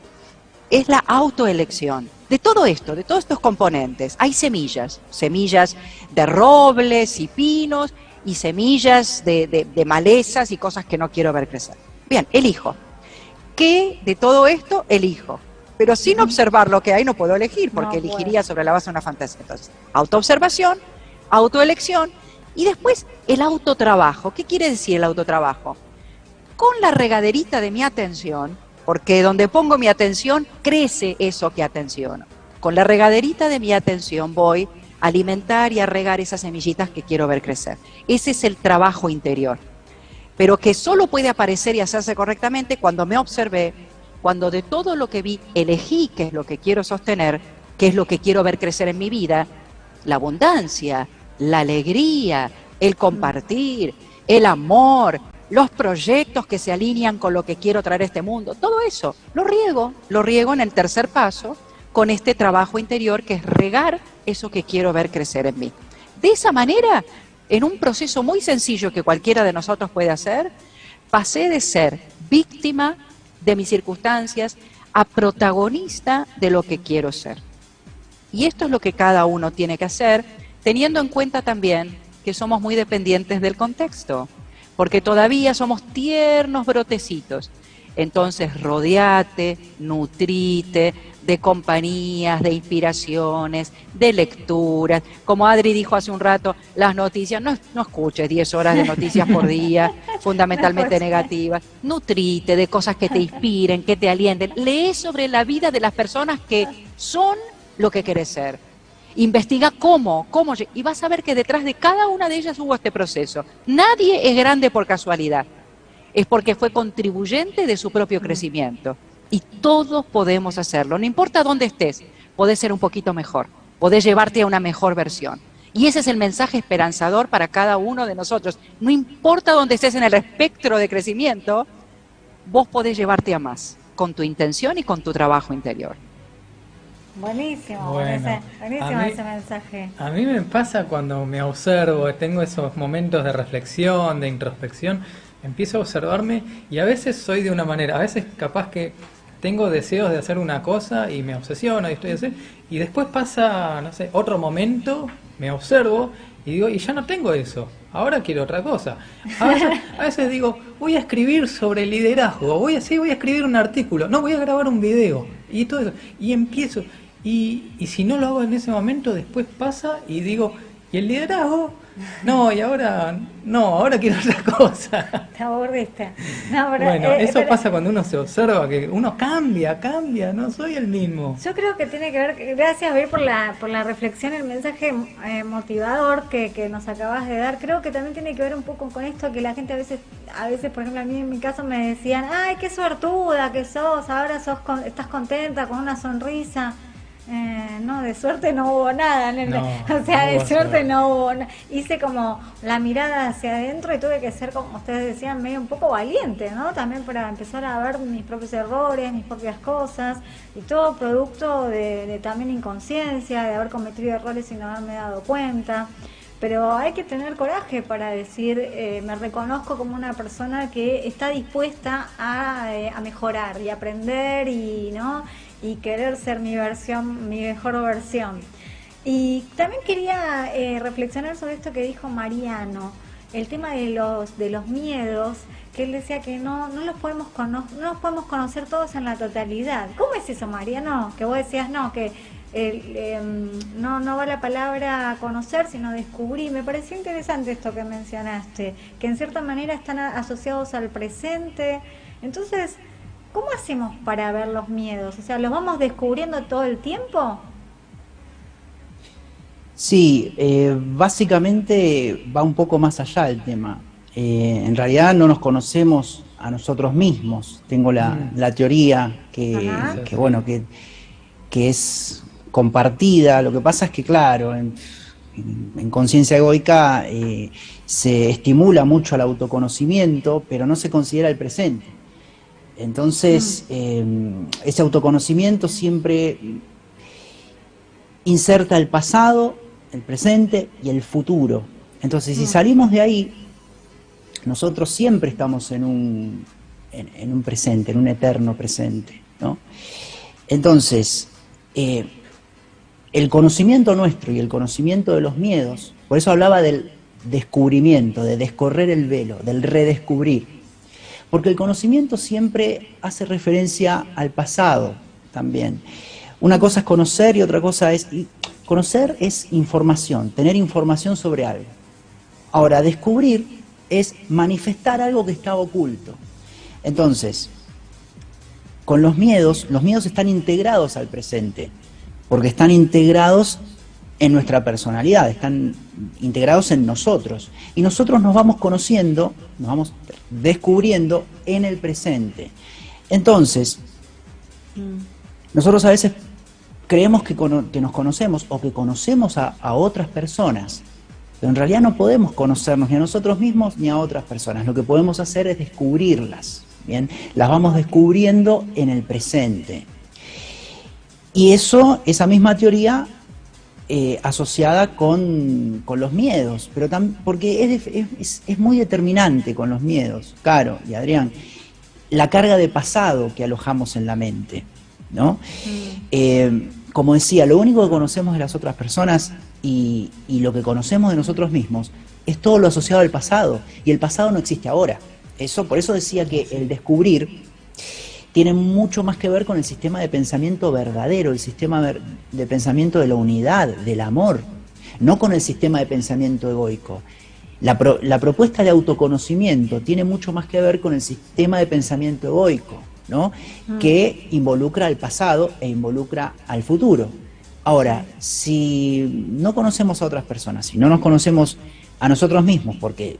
es la autoelección. De todo esto, de todos estos componentes, hay semillas. Semillas de robles y pinos y semillas de malezas y cosas que no quiero ver crecer. Bien, elijo. ¿Qué de todo esto elijo? Pero sin observar lo que hay no puedo elegir, porque elegiría sobre la base de una fantasía. Entonces, autoobservación, autoelección y después el autotrabajo. ¿Qué quiere decir el autotrabajo? Con la regaderita de mi atención, porque donde pongo mi atención crece eso que atenciono. Con la regaderita de mi atención voy a alimentar y a regar esas semillitas que quiero ver crecer. Ese es el trabajo interior, pero que solo puede aparecer y hacerse correctamente cuando me observé, cuando de todo lo que vi elegí qué es lo que quiero sostener, qué es lo que quiero ver crecer en mi vida, la abundancia, la alegría, el compartir, el amor, los proyectos que se alinean con lo que quiero traer a este mundo, todo eso lo riego en el tercer paso con este trabajo interior que es regar eso que quiero ver crecer en mí. De esa manera, en un proceso muy sencillo que cualquiera de nosotros puede hacer, pasé de ser víctima de mis circunstancias a protagonista de lo que quiero ser. Y esto es lo que cada uno tiene que hacer, teniendo en cuenta también que somos muy dependientes del contexto, porque todavía somos tiernos brotecitos. Entonces rodeate, nutrite de compañías, de inspiraciones, de lecturas. Como Adri dijo hace un rato, las noticias, no escuches 10 horas de noticias por día, fundamentalmente negativas. Nutrite de cosas que te inspiren, que te alienten. Lee sobre la vida de las personas que son lo que querés ser. Investiga cómo, y vas a ver que detrás de cada una de ellas hubo este proceso. Nadie es grande por casualidad. Es porque fue contribuyente de su propio crecimiento. Y todos podemos hacerlo. No importa dónde estés, podés ser un poquito mejor. Podés llevarte a una mejor versión. Y ese es el mensaje esperanzador para cada uno de nosotros. No importa dónde estés en el espectro de crecimiento, vos podés llevarte a más, con tu intención y con tu trabajo interior. Buenísimo, Bueno, buenísimo ese mensaje. A mí me pasa cuando me observo, tengo esos momentos de reflexión, de introspección, empiezo a observarme y a veces soy de una manera, a veces capaz que tengo deseos de hacer una cosa y me obsesiono y estoy así, y después pasa, no sé, otro momento, me observo y digo, y ya no tengo eso, ahora quiero otra cosa. A veces digo, voy a escribir sobre liderazgo, voy a escribir un artículo, no, voy a grabar un video y todo eso, y empiezo. Y si no lo hago en ese momento, después pasa y digo, ¿y el liderazgo? No, y ahora quiero otra cosa. Te aburriste. No, pero, bueno, eso pasa cuando uno se observa, que uno cambia, no soy el mismo. Yo creo que tiene que ver, gracias Vir por la reflexión, el mensaje motivador que nos acabas de dar. Creo que también tiene que ver un poco con esto, que la gente a veces, por ejemplo, a mí en mi caso me decían, ay, qué suertuda que sos, ahora estás contenta con una sonrisa. No, de suerte no hubo nada, o sea, de suerte no hubo nada. Hice como la mirada hacia adentro y tuve que ser, como ustedes decían, medio un poco valiente, ¿no? También para empezar a ver mis propios errores, mis propias cosas, y todo producto de también inconsciencia, de haber cometido errores sin haberme dado cuenta. Pero hay que tener coraje para decir, me reconozco como una persona que está dispuesta a mejorar y aprender y querer ser mi mejor versión. Y también quería reflexionar sobre esto que dijo Mariano, el tema de los miedos, que él decía que no los podemos conocer todos en la totalidad. ¿Cómo es eso, Mariano? Que vos decías que no va la palabra conocer, sino descubrir. Me pareció interesante esto que mencionaste, que en cierta manera están asociados al presente. Entonces, ¿cómo hacemos para ver los miedos? O sea, ¿los vamos descubriendo todo el tiempo? Sí, básicamente va un poco más allá el tema. En realidad no nos conocemos a nosotros mismos. Tengo la teoría que es compartida. Lo que pasa es que, claro, en conciencia egoica se estimula mucho al autoconocimiento, pero no se considera el presente. Entonces, ese autoconocimiento siempre inserta el pasado, el presente y el futuro. Entonces, si salimos de ahí, nosotros siempre estamos en un presente, en un eterno presente, ¿no? Entonces, el conocimiento nuestro y el conocimiento de los miedos, por eso hablaba del descubrimiento, de descorrer el velo, del redescubrir, porque el conocimiento siempre hace referencia al pasado también. Una cosa es conocer y otra cosa es... Conocer es información, tener información sobre algo. Ahora, descubrir es manifestar algo que estaba oculto. Entonces, con los miedos están integrados al presente, porque están integrados en nuestra personalidad, están integrados en nosotros. Y nosotros nos vamos conociendo, nos vamos descubriendo en el presente. Entonces, nosotros a veces creemos que nos conocemos o que conocemos a otras personas, pero en realidad no podemos conocernos ni a nosotros mismos ni a otras personas. Lo que podemos hacer es descubrirlas, ¿bien? Las vamos descubriendo en el presente. Y esa misma teoría asociada con los miedos, pero porque es muy determinante con los miedos, Caro y Adrián, la carga de pasado que alojamos en la mente, ¿no? Como decía, lo único que conocemos de las otras personas y lo que conocemos de nosotros mismos es todo lo asociado al pasado, y el pasado no existe ahora. Por eso decía que el descubrir tiene mucho más que ver con el sistema de pensamiento verdadero, el sistema de pensamiento de la unidad, del amor, no con el sistema de pensamiento egoico. La propuesta de autoconocimiento tiene mucho más que ver con el sistema de pensamiento egoico, ¿no? Que involucra al pasado e involucra al futuro. Ahora, si no conocemos a otras personas, si no nos conocemos a nosotros mismos, porque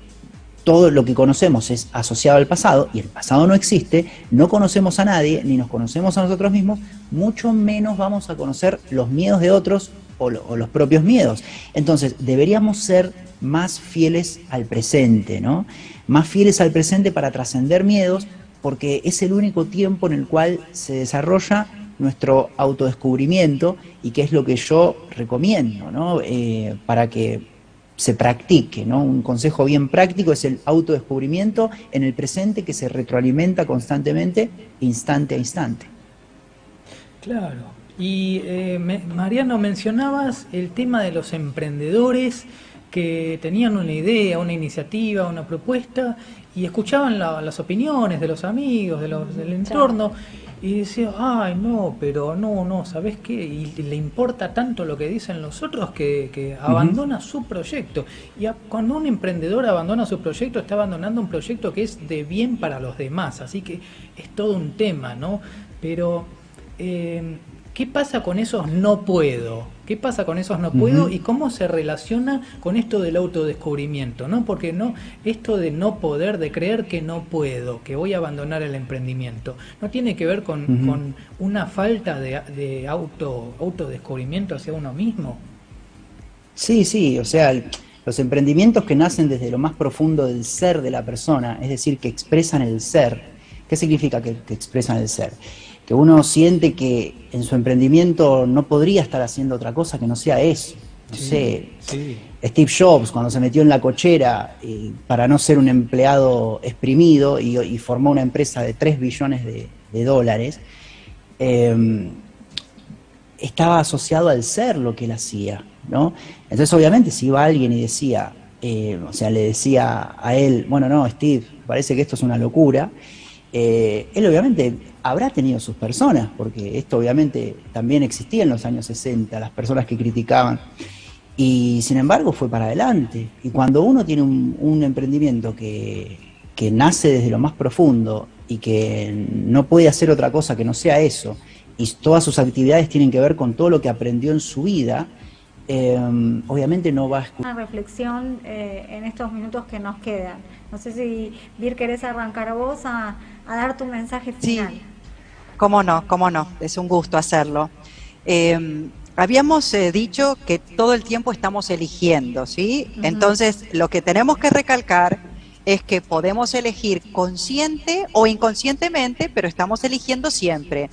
todo lo que conocemos es asociado al pasado y el pasado no existe, no conocemos a nadie ni nos conocemos a nosotros mismos, mucho menos vamos a conocer los miedos de otros o los propios miedos. Entonces, deberíamos ser más fieles al presente, ¿no? Más fieles al presente para trascender miedos, porque es el único tiempo en el cual se desarrolla nuestro autodescubrimiento, y que es lo que yo recomiendo, ¿no? Para que se practique, ¿no? Un consejo bien práctico es el autodescubrimiento en el presente, que se retroalimenta constantemente, instante a instante. Claro. Y Mariano, mencionabas el tema de los emprendedores que tenían una idea, una iniciativa, una propuesta, y escuchaban las opiniones de los amigos, del entorno, y decían, ay, no, pero no, ¿sabés qué? Y le importa tanto lo que dicen los otros que abandona su proyecto. Y cuando un emprendedor abandona su proyecto, está abandonando un proyecto que es de bien para los demás, así que es todo un tema, ¿no? Pero, ¿qué pasa con esos no puedo? ¿Qué pasa con esos no puedo? ¿Y cómo se relaciona con esto del autodescubrimiento, ¿no? Porque esto de no poder, de creer que no puedo, que voy a abandonar el emprendimiento, no tiene que ver con una falta de autodescubrimiento hacia uno mismo. Sí, o sea, los emprendimientos que nacen desde lo más profundo del ser de la persona, es decir, que expresan el ser. ¿Qué significa que expresan el ser? Que uno siente que en su emprendimiento no podría estar haciendo otra cosa que no sea eso. No sé, Steve Jobs, cuando se metió en la cochera para no ser un empleado exprimido y formó una empresa de 3 billones de dólares, estaba asociado al ser lo que él hacía, ¿no? Entonces, obviamente, si iba alguien y decía, le decía a él, bueno, no, Steve, parece que esto es una locura, él obviamente habrá tenido sus personas, porque esto obviamente también existía en los años 60, las personas que criticaban, y sin embargo fue para adelante. Y cuando uno tiene un emprendimiento que nace desde lo más profundo y que no puede hacer otra cosa que no sea eso, y todas sus actividades tienen que ver con todo lo que aprendió en su vida, obviamente no va a escuchar. Una reflexión en estos minutos que nos quedan. No sé si, Vir, querés arrancar vos a dar tu mensaje final. Sí, cómo no, es un gusto hacerlo. habíamos dicho que todo el tiempo estamos eligiendo, ¿sí? Entonces, lo que tenemos que recalcar es que podemos elegir consciente o inconscientemente, pero estamos eligiendo siempre.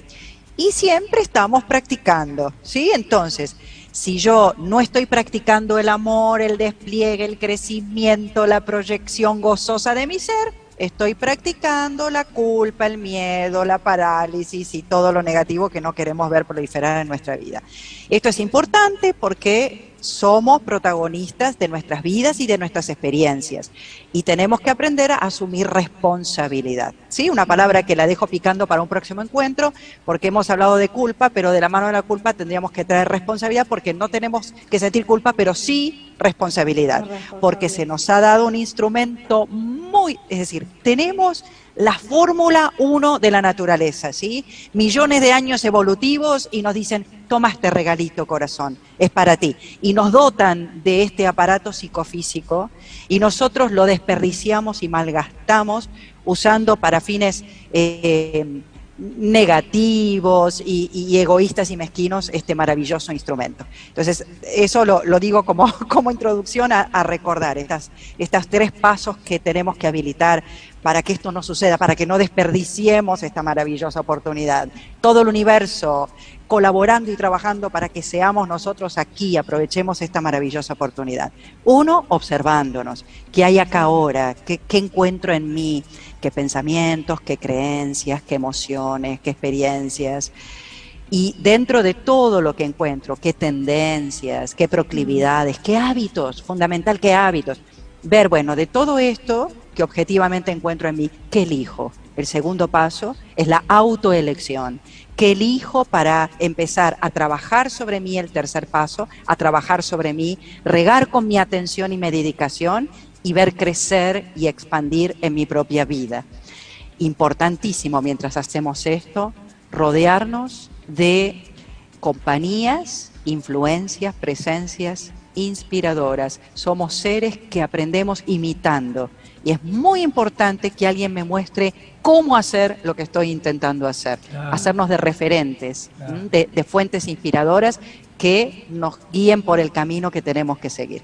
Y siempre estamos practicando, ¿sí? Entonces, si yo no estoy practicando el amor, el despliegue, el crecimiento, la proyección gozosa de mi ser, estoy practicando la culpa, el miedo, la parálisis y todo lo negativo que no queremos ver proliferar en nuestra vida. Esto es importante porque somos protagonistas de nuestras vidas y de nuestras experiencias y tenemos que aprender a asumir responsabilidad. ¿Sí? Una palabra que la dejo picando para un próximo encuentro porque hemos hablado de culpa, pero de la mano de la culpa tendríamos que traer responsabilidad porque no tenemos que sentir culpa, pero sí responsabilidad, porque se nos ha dado un instrumento es decir, tenemos la fórmula 1 de la naturaleza, ¿sí? Millones de años evolutivos y nos dicen, toma este regalito, corazón, es para ti. Y nos dotan de este aparato psicofísico y nosotros lo desperdiciamos y malgastamos usando para fines negativos y egoístas y mezquinos este maravilloso instrumento. Entonces, eso lo digo como introducción a recordar estas 3 pasos que tenemos que habilitar para que esto no suceda, para que no desperdiciemos esta maravillosa oportunidad. Todo el universo colaborando y trabajando para que seamos nosotros aquí, aprovechemos esta maravillosa oportunidad. 1, observándonos, ¿qué hay acá ahora? ¿Qué encuentro en mí? ¿Qué pensamientos, qué creencias, qué emociones, qué experiencias? Y dentro de todo lo que encuentro, qué tendencias, qué proclividades, qué hábitos, fundamental, qué hábitos. Ver, bueno, de todo esto que objetivamente encuentro en mí, ¿qué elijo? El segundo paso es la autoelección. ¿Qué elijo para empezar a trabajar sobre mí? El tercer paso, a trabajar sobre mí, regar con mi atención y mi dedicación y ver crecer y expandir en mi propia vida. Importantísimo mientras hacemos esto, rodearnos de compañías, influencias, presencias inspiradoras. Somos seres que aprendemos imitando y es muy importante que alguien me muestre cómo hacer lo que estoy intentando hacer. Claro. Hacernos de referentes, claro. de fuentes inspiradoras que nos guíen por el camino que tenemos que seguir.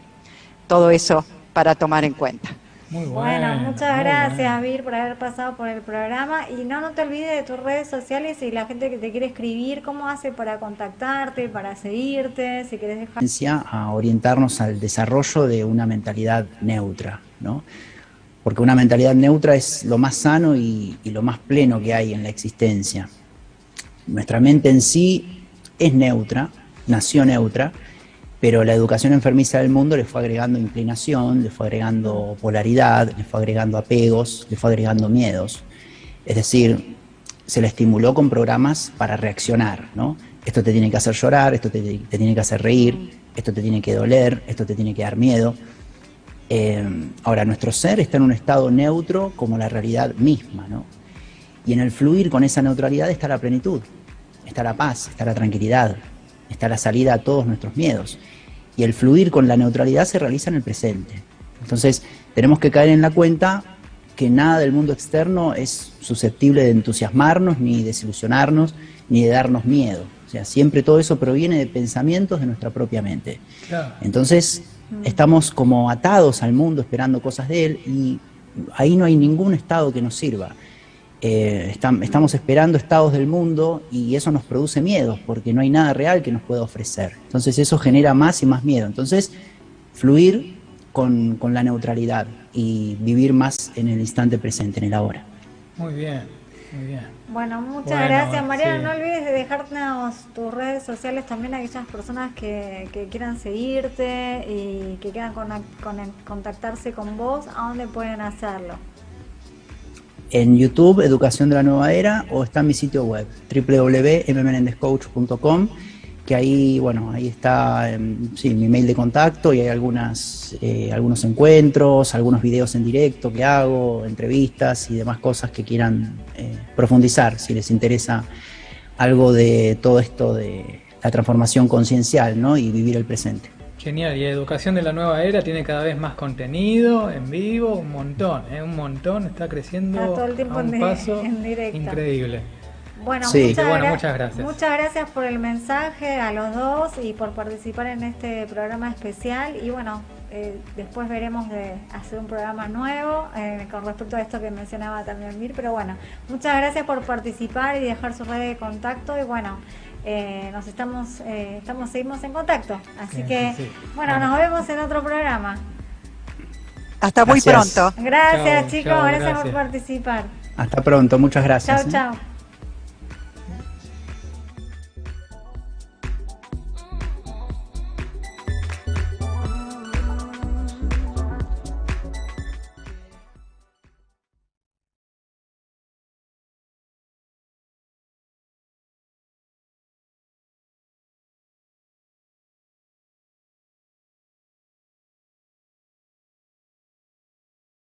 Todo eso para tomar en cuenta. Muy bueno, muchas gracias, Vir, por haber pasado por el programa. Y no te olvides de tus redes sociales y la gente que te quiere escribir, ¿cómo hace para contactarte, para seguirte? Si querés dejar... A orientarnos al desarrollo de una mentalidad neutra, ¿no? Porque una mentalidad neutra es lo más sano y lo más pleno que hay en la existencia. Nuestra mente en sí es neutra, nació neutra, pero la educación enfermiza del mundo le fue agregando inclinación, le fue agregando polaridad, le fue agregando apegos, le fue agregando miedos. Es decir, se le estimuló con programas para reaccionar, ¿no? Esto te tiene que hacer llorar, esto te tiene que hacer reír, esto te tiene que doler, esto te tiene que dar miedo. Ahora, nuestro ser está en un estado neutro como la realidad misma, ¿no? Y en el fluir con esa neutralidad está la plenitud, está la paz, está la tranquilidad, está la salida a todos nuestros miedos. Y el fluir con la neutralidad se realiza en el presente. Entonces, tenemos que caer en la cuenta que nada del mundo externo es susceptible de entusiasmarnos, ni desilusionarnos, ni de darnos miedo. O sea, siempre todo eso proviene de pensamientos de nuestra propia mente. Claro. Entonces, estamos como atados al mundo esperando cosas de él y ahí no hay ningún estado que nos sirva. Estamos esperando estados del mundo y eso nos produce miedo porque no hay nada real que nos pueda ofrecer. Entonces eso genera más y más miedo. Entonces fluir con la neutralidad y vivir más en el instante presente, en el ahora. Muy bien, muy bien. Bueno, muchas gracias, Mariano. Sí. No olvides de dejarnos tus redes sociales también a aquellas personas que quieran seguirte y que quieran contactarse con vos. ¿A dónde pueden hacerlo? En YouTube, Educación de la Nueva Era, o está en mi sitio web, www.mmenendezcoach.com, que ahí, bueno, ahí está mi mail de contacto y hay algunos encuentros, algunos videos en directo que hago, entrevistas y demás cosas que quieran profundizar, si les interesa algo de todo esto de la transformación conciencial, ¿no? Y vivir el presente. Genial, y Educación de la Nueva Era tiene cada vez más contenido en vivo, un montón, está creciendo todo el tiempo a un paso increíble. Bueno, Sí. Muchas gracias. Muchas gracias por el mensaje a los dos y por participar en este programa especial. Y bueno, después veremos de hacer un programa nuevo con respecto a esto que mencionaba también Mir. Pero bueno, muchas gracias por participar y dejar su red de contacto. Y bueno, seguimos en contacto. Así que, bueno, nos vemos en otro programa. Hasta muy pronto. Gracias, Chao, chicos. chao, gracias por gracias. participar. Hasta pronto, muchas gracias. Chao, chao.